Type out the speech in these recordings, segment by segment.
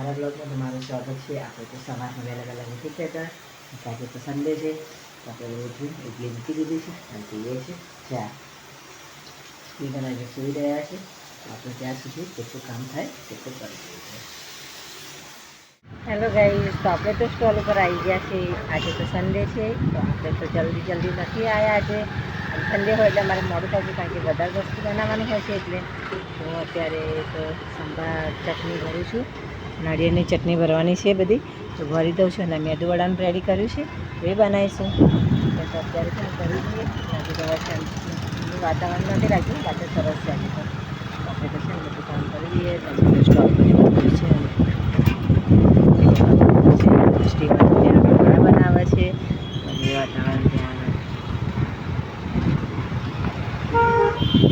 મારા બ્લોગમાં તમારું સ્વાગત છે। આપણે તો સવારમાં વહેલા ઉઠી ગયા હતા, આજે તો સન્ડે છે, તો આપણે રોજ ઇડલી મૂકી દીધી છે અને પીએ છીએ ચા। સ્ટીવન આજે સૂઈ રહ્યા છે, તો આપણે ત્યાં સુધી જેટલું કામ થાય તેટલું કરી દઈએ છીએ। હેલો ગાઈસ, તો આપણે તો સ્ટોલ ઉપર આવી ગયા છીએ। આજે તો સન્ડે છે, તો આપણે તો જલ્દી નથી આવ્યા આજે। સન્ડે હોય એટલે અમારે મોડું થયું, કારણ કે વધારે વસ્તુ બનાવવાની હોય છે। એટલે હું અત્યારે તો સંભાર ચટણી ભરું છું, નાળિયેરની ચટણી ભરવાની છે બધી, તો ભરી દઉં છું। અને મેદુવડાનું રેડી કર્યું છે, એ બનાવીશું। તો અત્યારે પણ ભરી દઈએ। આજે તો વાતાવરણ નથી રાખ્યું, બાકી સરસ છે। આજે તો આપણે તો છે ને બધું કામ કરી દઈએ। તમે તો સ્ટોલ પર છે, સ્ટીવન ત્યાં ભરણા બનાવે છે, અને વાતાવરણ ત્યાં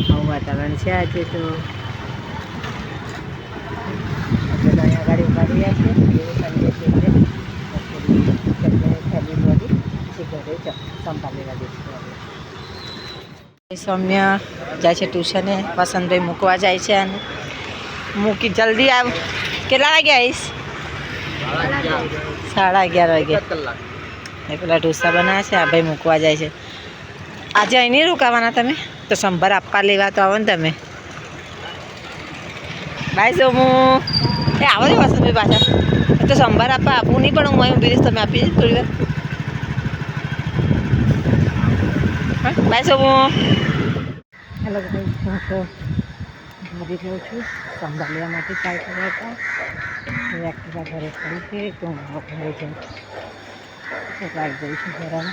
આવું વાતાવરણ છે આજે। તો આપણે તો અહીંયા આગળ ઉભા રહ્યા છે, એવું સન્ડે છે એટલે ફેમિલી બોડી પછી ઘરે સંભાળ લેવા દઈશું આપણે। સૌમ્ય જાય છે ટ્યુશને, વસંતભાઈ મૂકવા જાય છે, અને મૂકી જલ્દી આવ। કેટલા વાગે આવીશ? 11:30 વાગે। એ પેલા ઢોસા બનાવે છે, આ ભાઈ મૂકવા જાય છે। આજે અહીં નહીં રોકાવાના તમે? તો સંભાર આપવા લેવા તો આવો ને તમે। ભાઈ સોમુ એ આવો ને વસંતભાઈ પાછા, તો સંભાર આપવું નહીં, પણ હું અહીં ઊભી રહીશ, તમે આપી દઈશ થોડી વાર। હા ભાઈ સોમુ। હેલો ભાઈ, હું તો ભરી રહ્યો છું સંભાર લેવા માટે ટ્રાય કર્યા હતા। એક્ટિવા ઘરે પડી છે, તો હું ઘરે જઉં ટ્રાય જઈશું ઘરમાં।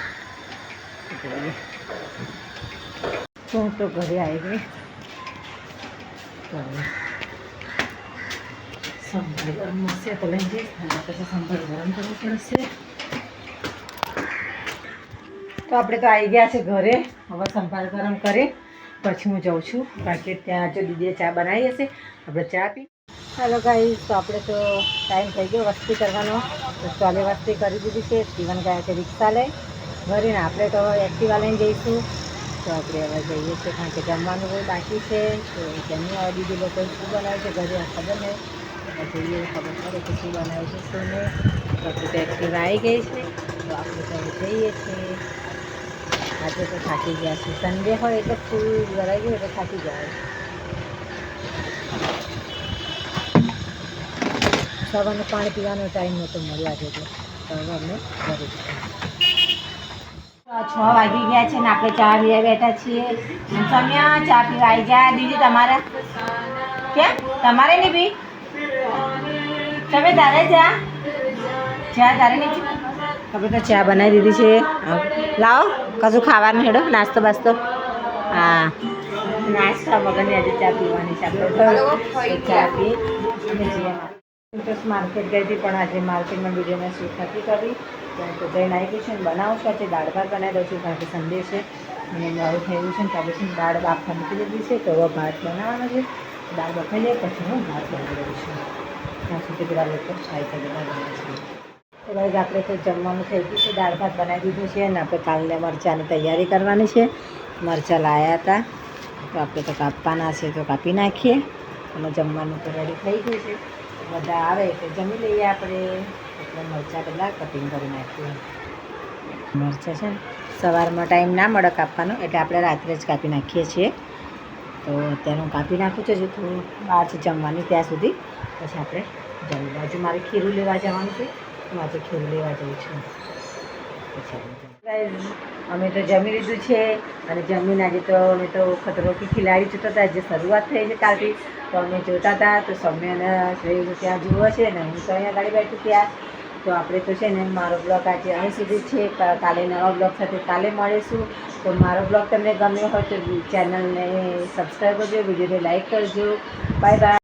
હું તો ઘરે આવી ગઈ, તો સંભાર ગરમ હશે તો લઈ જઈશ, અને પછી સંભાર ગરમ કરવું પડશે। તો આપણે તો આવી ગયા છે ઘરે, હવે સંભાર ગરમ કરી પછી હું જાઉં છું, કારણ કે ત્યાં જો દીદીએ ચા બનાવી હશે, આપણે ચા પી। હેલો ગાઈસ, તો આપણે તો ટાઈમ થઈ ગયો વસ્તી કરવાનો, તો ચાલે વસ્તી કરી દીધી છે। સ્ટીવન ગયા છે રિક્ષા લઈ ઘરે, ને આપણે તો એક્ટિવા લઈને જઈશું। તો આપણે હવે જઈએ છીએ, કારણ કે જમવાનું બહુ બાકી છે, તો જમવા આવે દીદી લોકો શું બનાવે છે ઘરે ખબર નહીં, જઈએ ખબર પડે કે શું બનાવે છે શું નહીં। તો આપણે તો એક્ટિવા આવી ગઈ છે, તો આપણે તો જઈએ છીએ। આજે તો થાકી ગયા છે, સન્ડે હોય એટલે ફૂલ ભરાઈ ગયું એટલે થાકી જાય। સવારનું પાણી પીવાનો ટાઈમ નહોતો મળ્યો આજે, તો હવે અમને ઘરે 6 વાગી ગયા છે ને આપણે ચા પીવા બેઠા છીએ। સમ્યા ચા પીવા આવી જા દીદી, તમારે કેમ તમારે નહીં પી? તમે તારે ચા તારે નહીં? આપણે તો ચા બનાવી દીધી છે, લાવો કશું ખાવાનું હેડો, નાસ્તો બાસ્તો। હા, નાસ્તા વગરની આજે ચા પીવાની છે આપણે, ચા પી અને જીયા માર્કેટ ગઈ હતી, પણ આજે માર્કેટમાં વિડીયોમાં શૂટ નથી કરી, તો જઈને આવી ગઈ છે। બનાવું છું આજે દાળ ભાત બનાવી દઉં છું, કારણ કે સન્ડે છે અને મોડું થયું છે ને, તો આપણે દાળ બાફવા મૂકી દીધી છે, તો હવે ભાત બનાવવાનો છે। દાળ બફાઈ જાય પછી હું ભાત બનાવી દઉં છું, ત્યાં સુધી પેલા લોકો ખાઈ શકે બનાવે છે। તો ભાઈ આપણે તો જમવાનું થઈ ગયું છે, દાળ ભાત બનાવી દીધું છે, અને આપણે કાલને મરચાંની તૈયારી કરવાની છે। મરચાં લાવ્યા હતા, તો આપણે તો કાપવાના છે, તો કાપી નાખીએ, અને જમવાનું તો રેડી થઈ ગયું છે। બધા આવે એટલે જમી લઈએ આપણે, એટલે મરચાં પહેલાં કટિંગ કરી નાખીએ। મરચાં છે ને સવારમાં ટાઈમ ના મળે કાપવાનો, એટલે આપણે રાત્રે જ કાપી નાખીએ છીએ। તો અત્યારે હું કાપી નાખું છું, થોડું બહાર છે જમવાની ત્યાં સુધી, પછી આપણે જમી બાજુ મારે ખીરું લેવા જવાનું છે, હું આજે ખીરું લેવા જઉં છું। પછી અમે તો જમી લીધું છે, અને જમીને આજે તો અમે તો ખતરો કે ખિલાડી જોતા હતા, જે શરૂઆત થઈ છે કાલથી, તો અમે જોતા હતા। તો સૌમ્યને શ્રેય ત્યાં જુઓ છે ને, હું તો અહીંયા ગાડી બેઠી ત્યાં। તો આપણે તો છે ને મારો બ્લોગ આજે અહીં સુધી છે, કાલે નવા બ્લોગ સાથે કાલે મળીશું। તો મારો બ્લોગ તમને ગમ્યો હોય તો ચેનલને સબસ્ક્રાઈબ કરજો, વિડીયોને લાઈક કરજો। Bye bye.